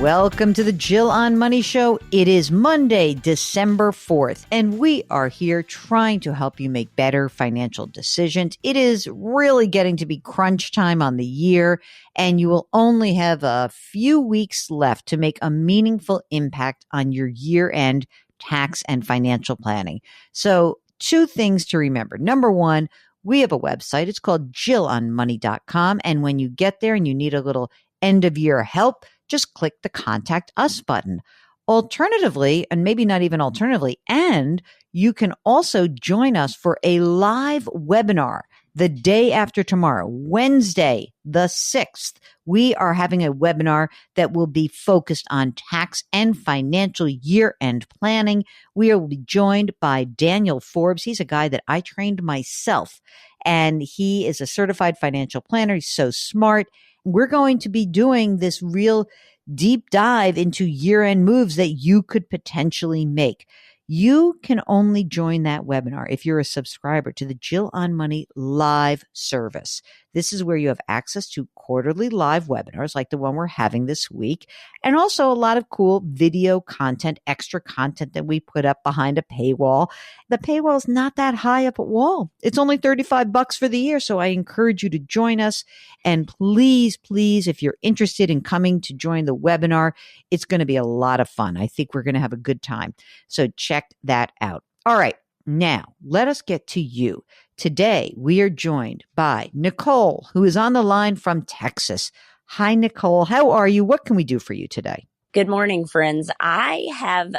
Welcome to the Jill on Money Show. It is Monday, December 4th, and we are here trying to help you make better financial decisions. It is really getting to be crunch time on the year, and you will only have a few weeks left to make a meaningful impact on your year-end tax and financial planning. So, two things to remember. Number one, we have a website. It's called JillOnMoney.com, and when you get there and you need a little end-of-year help, just click the Contact Us button. Alternatively, and maybe not even alternatively, and you can also join us for a live webinar the day after tomorrow, Wednesday, the 6th. We are having a webinar that will be focused on tax and financial year-end planning. We will be joined by Daniel Forbes. He's a guy that I trained myself, and he is a certified financial planner. He's so smart. We're going to be doing this real deep dive into year-end moves that you could potentially make. You can only join that webinar if you're a subscriber to the Jill on Money live service. This is where you have access to quarterly live webinars like the one we're having this week, and also a lot of cool video content, extra content that we put up behind a paywall. The paywall is not that high up a wall. It's only $35 for the year, so I encourage you to join us. And please, if you're interested in coming to join the webinar, it's going to be a lot of fun. I think we're going to have a good time. So check that out. All right. Now, let us get to you. Today, we are joined by Nicole, who is on the line from Texas. Hi, Nicole. How are you? What can we do for you today? Good morning, friends. I have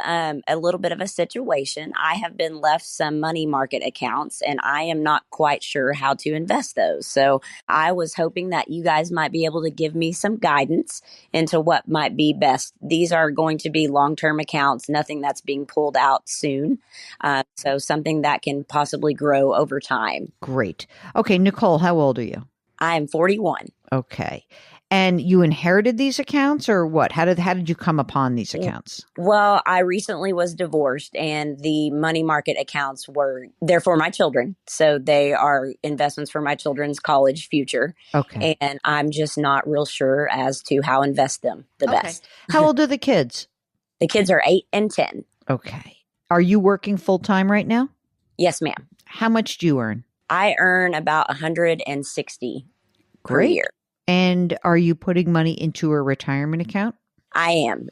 a little bit of a situation. I have been left some money market accounts, and I am not quite sure how to invest those. So I was hoping that you guys might be able to give me some guidance into what might be best. These are going to be long-term accounts, nothing that's being pulled out soon. So something that can possibly grow over time. Great. Okay, Nicole, how old are you? I am 41. Okay. And you inherited these accounts or what? How did you come upon these accounts? Well, I recently was divorced, and the money market accounts they're for my children. So they are investments for my children's college future. Okay. And I'm just not real sure as to how to invest them the best. How old are the kids? The kids are 8 and 10. Okay. Are you working full time right now? Yes, ma'am. How much do you earn? I earn about $160 per year. And are you putting money into a retirement account? I am.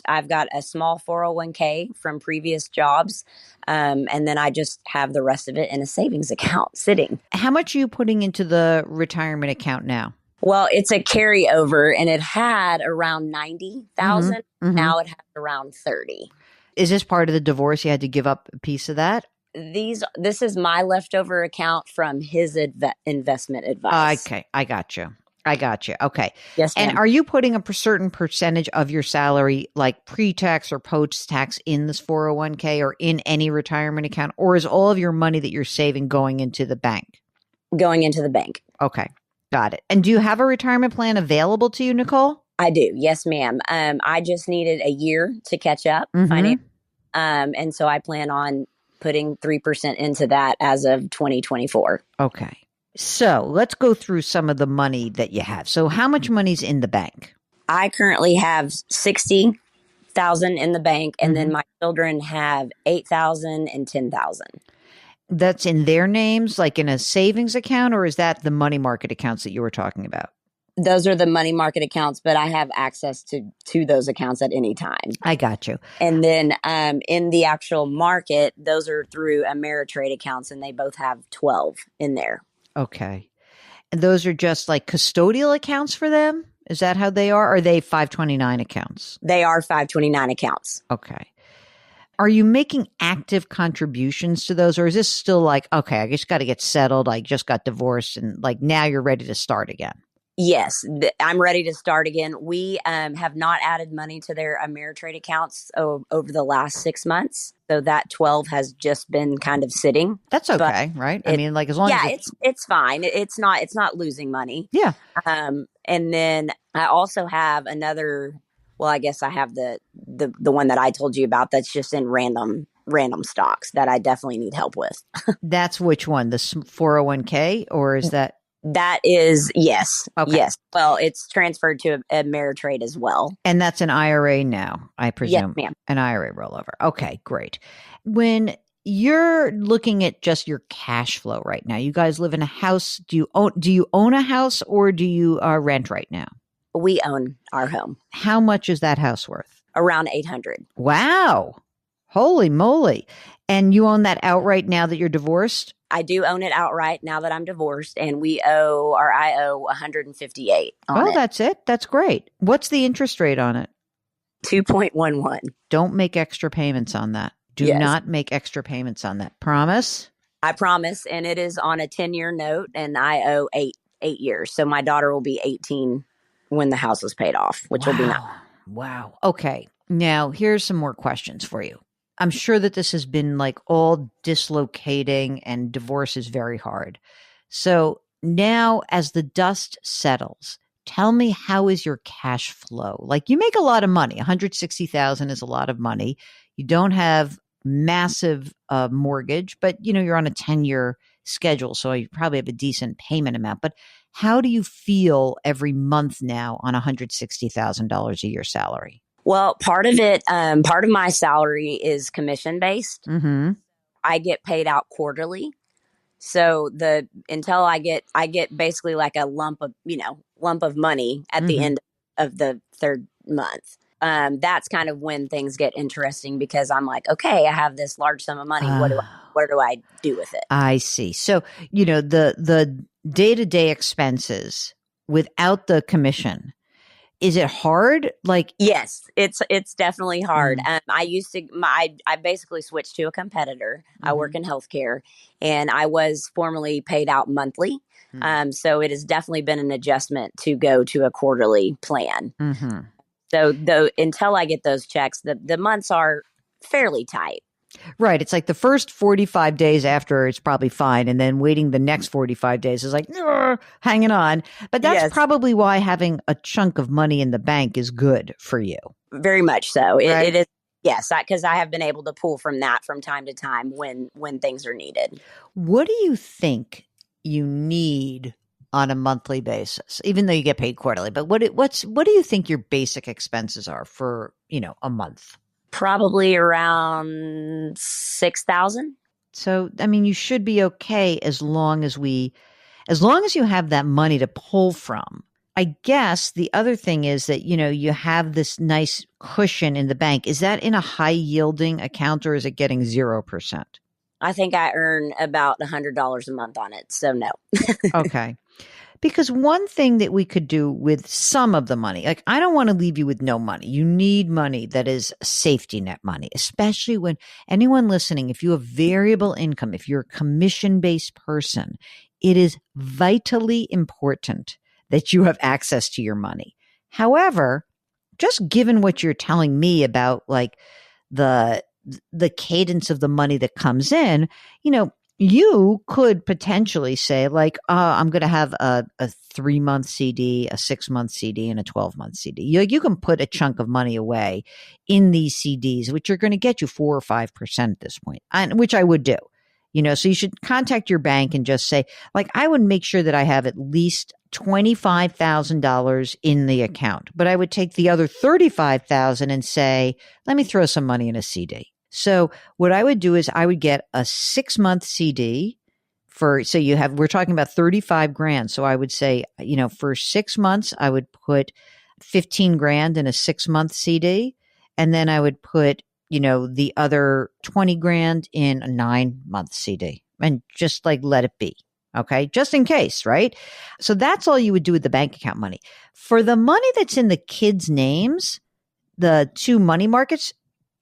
I've got a small 401k from previous jobs. And then I just have the rest of it in a savings account sitting. How much are you putting into the retirement account now? Well, it's a carryover, and it had around 90,000. Mm-hmm. Now it has around 30. Is this part of the divorce? You had to give up a piece of that? This is my leftover account from his investment advice. Okay. I got you. Okay. Yes, ma'am. And are you putting a certain percentage of your salary, like pre-tax or post-tax, in this 401k or in any retirement account? Or is all of your money that you're saving going into the bank? Going into the bank. Okay. Got it. And do you have a retirement plan available to you, Nicole? I do. Yes, ma'am. I just needed a year to catch up. Mm-hmm. And so I plan on putting 3% into that as of 2024. Okay. So let's go through some of the money that you have. So how much money's in the bank? I currently have $60,000 in the bank, and then my children have $8,000 and $10,000. That's in their names, like in a savings account, or is that the money market accounts that you were talking about? Those are the money market accounts, but I have access to those accounts at any time. I got you. And then in the actual market, those are through Ameritrade accounts, and they both have 12 in there. Okay. And those are just like custodial accounts for them? Is that how they are? Or are they 529 accounts? They are 529 accounts. Okay. Are you making active contributions to those? Or is this still like, okay, I just got to get settled. I just got divorced and like now you're ready to start again? Yes, I'm ready to start again. We have not added money to their Ameritrade accounts over the last 6 months. So that 12 has just been kind of sitting. That's okay, right? I mean, like as long as it's fine. It's not losing money. Yeah. And then I also have another. Well, I guess I have the one that I told you about. That's just in random stocks that I definitely need help with. That's which one? The 401k, or is that? That is, yes. Okay. Yes. Well, it's transferred to Ameritrade as well. And that's an IRA now, I Yes, presume. ma'am. An IRA rollover. Okay, great. When you're looking at just your cash flow right now, you guys live in a house. Do you own a house, or do you rent right now? We own our home. How much is that house worth? Around 800. Wow. Holy moly. And you own that outright now that you're divorced? I do own it outright now that I'm divorced, and I owe 158 on Oh, it. that's it. That's great. What's the interest rate on it? 2.11. Don't make extra payments on that. Do Yes. not make extra payments on that. Promise? I promise, and it is on a 10-year note, and I owe eight years. So my daughter will be 18 when the house is paid off, which will be nice. Wow. Okay. Now, here's some more questions for you. I'm sure that this has been like all dislocating, and divorce is very hard. So now, as the dust settles, tell me, how is your cash flow? Like, you make a lot of money. 160,000 is a lot of money. You don't have massive mortgage, but you're on a 10-year schedule, so you probably have a decent payment amount. But how do you feel every month now on $160,000 a year salary? Well, part of my salary is commission based. Mm-hmm. I get paid out quarterly. So until I get basically like a lump of money at the end of the third month. That's kind of when things get interesting, because I'm like, okay, I have this large sum of money. What do I do with it? I see. So, the day-to-day expenses without the commission, is it hard? Like, yes, it's definitely hard. I basically switched to a competitor. I work in healthcare, and I was formerly paid out monthly. So it has definitely been an adjustment to go to a quarterly plan. Mm-hmm. So until I get those checks, the months are fairly tight. Right. It's like the first 45 days after, it's probably fine. And then waiting the next 45 days is like, hanging on. But that's probably why having a chunk of money in the bank is good for you. Very much so. Right? It is. Yes, because I have been able to pull from that from time to time when things are needed. What do you think you need on a monthly basis, even though you get paid quarterly? But what do you think your basic expenses are for, a month? Probably around 6,000. So, I mean, you should be okay as long as you have that money to pull from. I guess the other thing is that, you have this nice cushion in the bank. Is that in a high yielding account, or is it getting 0%? I think I earn about $100 a month on it. So no. Okay. Because one thing that we could do with some of the money, like, I don't want to leave you with no money. You need money that is safety net money, especially when anyone listening, if you have variable income, if you're a commission-based person, it is vitally important that you have access to your money. However, just given what you're telling me about, like, the cadence of the money that comes in, you could potentially say, like, I'm going to have a 3-month CD, a 6-month CD, and a 12-month CD. You can put a chunk of money away in these CDs, which are going to get you 4 or 5% at this point, which I would do. So you should contact your bank and just say, like, I would make sure that I have at least $25,000 in the account, but I would take the other $35,000 and say, let me throw some money in a CD. So what I would do is I would get a 6-month CD we're talking about 35 grand. So I would say, for 6 months, I would put 15 grand in a 6-month CD. And then I would put, the other 20 grand in a 9-month CD, and just like let it be. Okay. Just in case. Right. So that's all you would do with the bank account money. For the money that's in the kids' names, the 2 money markets,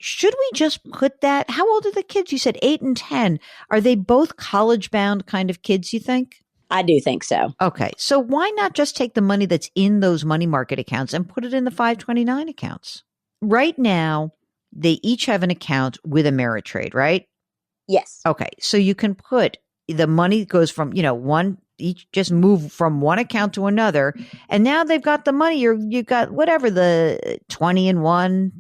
should we just put that? How old are the kids? You said 8 and 10. Are they both college bound kind of kids, you think? I do think so. Okay. So why not just take the money that's in those money market accounts and put it in the 529 accounts? Right now, they each have an account with Ameritrade, right? Yes. Okay. So you can put the money goes from, each just move from one account to another. And now they've got the money. You've got whatever, the 20 in one,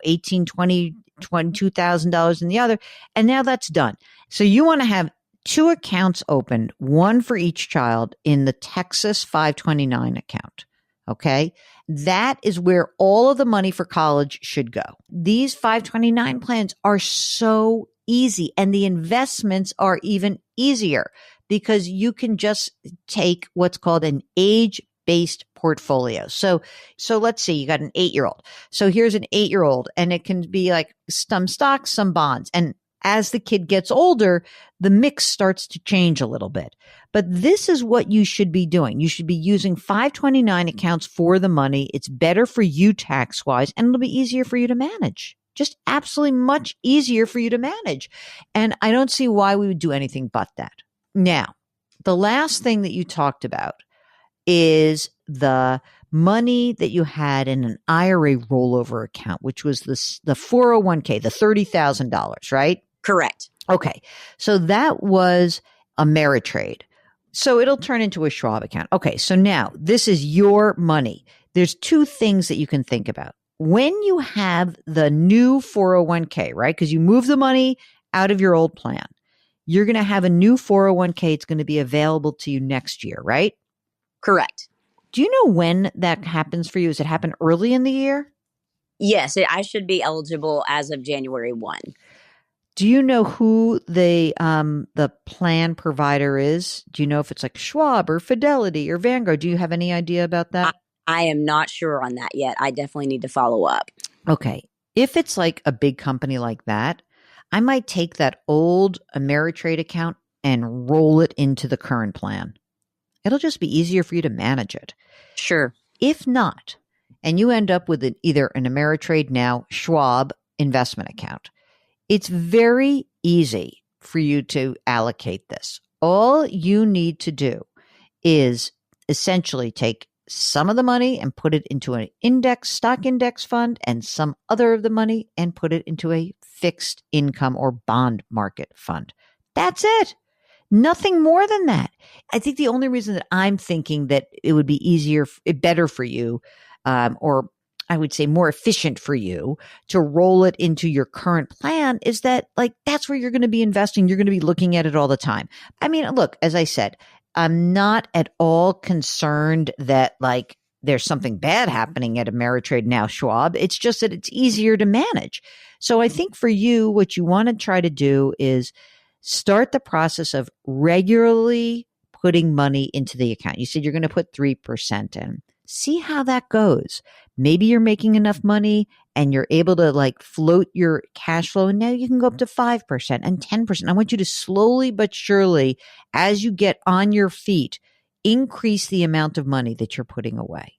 18, $22,000 in the other. And now that's done. So you want to have two accounts opened, one for each child in the Texas 529 account. Okay. That is where all of the money for college should go. These 529 plans are so easy, and the investments are even easier because you can just take what's called an age-based portfolio. So let's see, you got an 8-year-old. So here's an 8-year-old, and it can be like some stocks, some bonds. And as the kid gets older, the mix starts to change a little bit. But this is what you should be doing. You should be using 529 accounts for the money. It's better for you tax-wise, and it'll be easier for you to manage. Just absolutely much easier for you to manage. And I don't see why we would do anything but that. Now, the last thing that you talked about is the money that you had in an IRA rollover account, which was the 401k, the $30,000, right? Correct. Okay. So that was Ameritrade. So it'll turn into a Schwab account. Okay. So now this is your money. There's two things that you can think about. When you have the new 401k, right? Because you move the money out of your old plan, you're going to have a new 401k. It's going to be available to you next year, right? Correct. Do you know when that happens for you? Does it happen early in the year? Yes, I should be eligible as of January 1. Do you know who the plan provider is? Do you know if it's like Schwab or Fidelity or Vanguard? Do you have any idea about that? I am not sure on that yet. I definitely need to follow up. Okay. If it's like a big company like that, I might take that old Ameritrade account and roll it into the current plan. It'll just be easier for you to manage it. Sure. If not, and you end up with either an Ameritrade now Schwab investment account, it's very easy for you to allocate this. All you need to is essentially take some of the money and put it into an stock index fund, and some other of the money and put it into a fixed income or bond market fund. That's it. Nothing more than that. I think the only reason that I'm thinking that it would be better for you, or I would say more efficient for you to roll it into your current plan is that, like, that's where you're going to be investing. You're going to be looking at it all the time. I mean, look, as I said, I'm not at all concerned that like there's something bad happening at Ameritrade now Schwab. It's just that it's easier to manage. So I think for you, what you want to try to do is start the process of regularly putting money into the account. You said you're going to put 3% in. See how that goes. Maybe you're making enough money and you're able to like float your cash flow, and now you can go up to 5% and 10%. I want you to slowly but surely, as you get on your feet, increase the amount of money that you're putting away.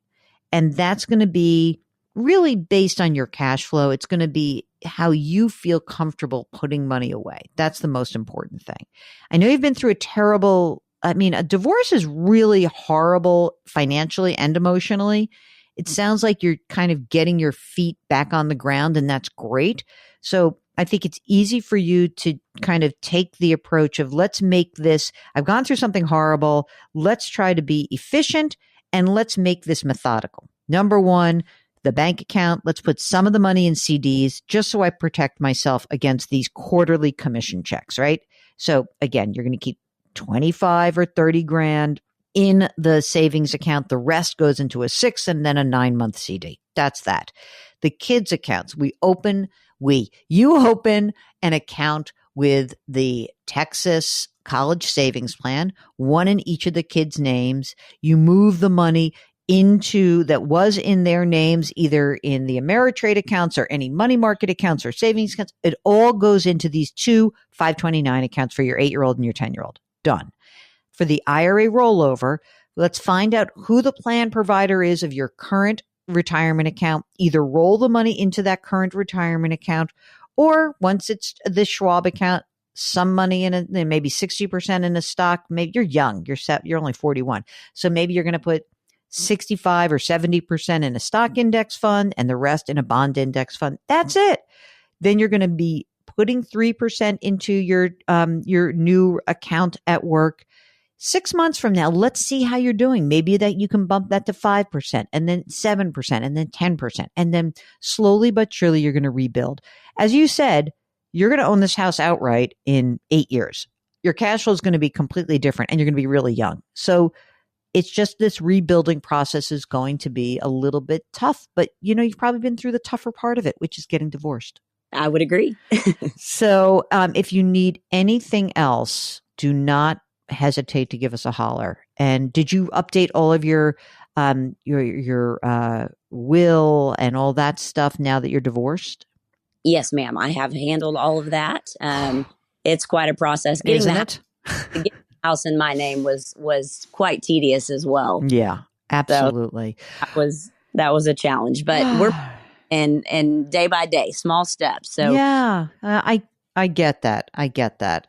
And that's going to be really based on your cash flow. It's going to be how you feel comfortable putting money away. That's the most important thing. I know you've been through a divorce is really horrible financially and emotionally. It sounds like you're kind of getting your feet back on the ground, and that's great. So I think it's easy for you to kind of take the approach of, let's make this, I've gone through something horrible. Let's try to be efficient and let's make this methodical. Number one, the bank account, let's put some of the money in CDs just so I protect myself against these quarterly commission checks, right? So again, you're going to keep 25 or 30 grand in the savings account. The rest goes into a 6 and then a 9-month CD. That's that. The kids accounts, you open an account with the Texas College Savings Plan, one in each of the kids' names. You move the money into that was in their names, either in the Ameritrade accounts or any money market accounts or savings accounts. It all goes into these two 529 accounts for your 8-year-old and your 10-year-old. Done. For the IRA rollover, let's find out who the plan provider is of your current retirement account. Either roll the money into that current retirement account, or once it's the Schwab account, some money in it, maybe 60% in a stock. Maybe you're young, you're only 41. So maybe you're going to put 65 or 70% in a stock index fund and the rest in a bond index fund. That's it. Then you're going to be putting 3% into your new account at work. 6 months from now, let's see how you're doing. Maybe that you can bump that to 5% and then 7% and then 10%. And then slowly but surely, you're going to rebuild. As you said, you're going to own this house outright in 8 years. your cash flow is going to be completely different and you're going to be really young. So it's just this rebuilding process is going to be a little bit tough, but you've probably been through the tougher part of it, which is getting divorced. I would agree. So if you need anything else, do not hesitate to give us a holler. And did you update all of your will and all that stuff now that you're divorced? Yes, ma'am. I have handled all of that. It's quite a process. Isn't it? Getting the house in my name was quite tedious as well. Yeah, absolutely. So that was a challenge, but we're and day by day, small steps. So yeah, I get that.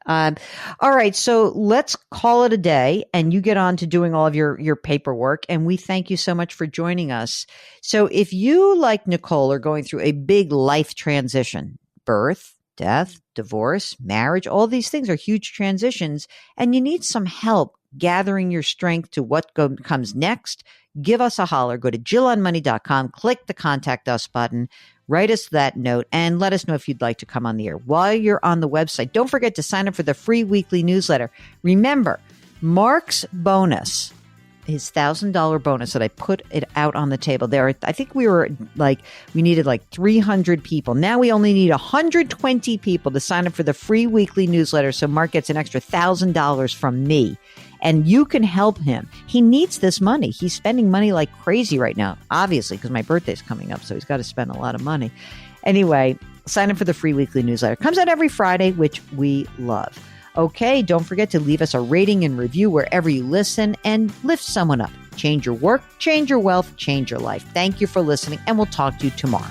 All right. So let's call it a day and you get on to doing all of your paperwork. And we thank you so much for joining us. So if you, like Nicole, are going through a big life transition, birth, death, divorce, marriage, all these things are huge transitions, and you need some help gathering your strength to what comes next, give us a holler. Go to JillOnMoney.com, click the Contact Us button. Write us that note and let us know if you'd like to come on the air. While you're on the website, don't forget to sign up for the free weekly newsletter. Remember, Mark's bonus, his $1,000 bonus that I put it out on the table there. I think we needed 300 people. Now we only need 120 people to sign up for the free weekly newsletter. So Mark gets an extra $1,000 from me. And you can help him. He needs this money. He's spending money like crazy right now, obviously, because my birthday's coming up. So he's got to spend a lot of money. Anyway, sign up for the free weekly newsletter. It comes out every Friday, which we love. Okay, don't forget to leave us a rating and review wherever you listen and lift someone up. Change your work, change your wealth, change your life. Thank you for listening, and we'll talk to you tomorrow.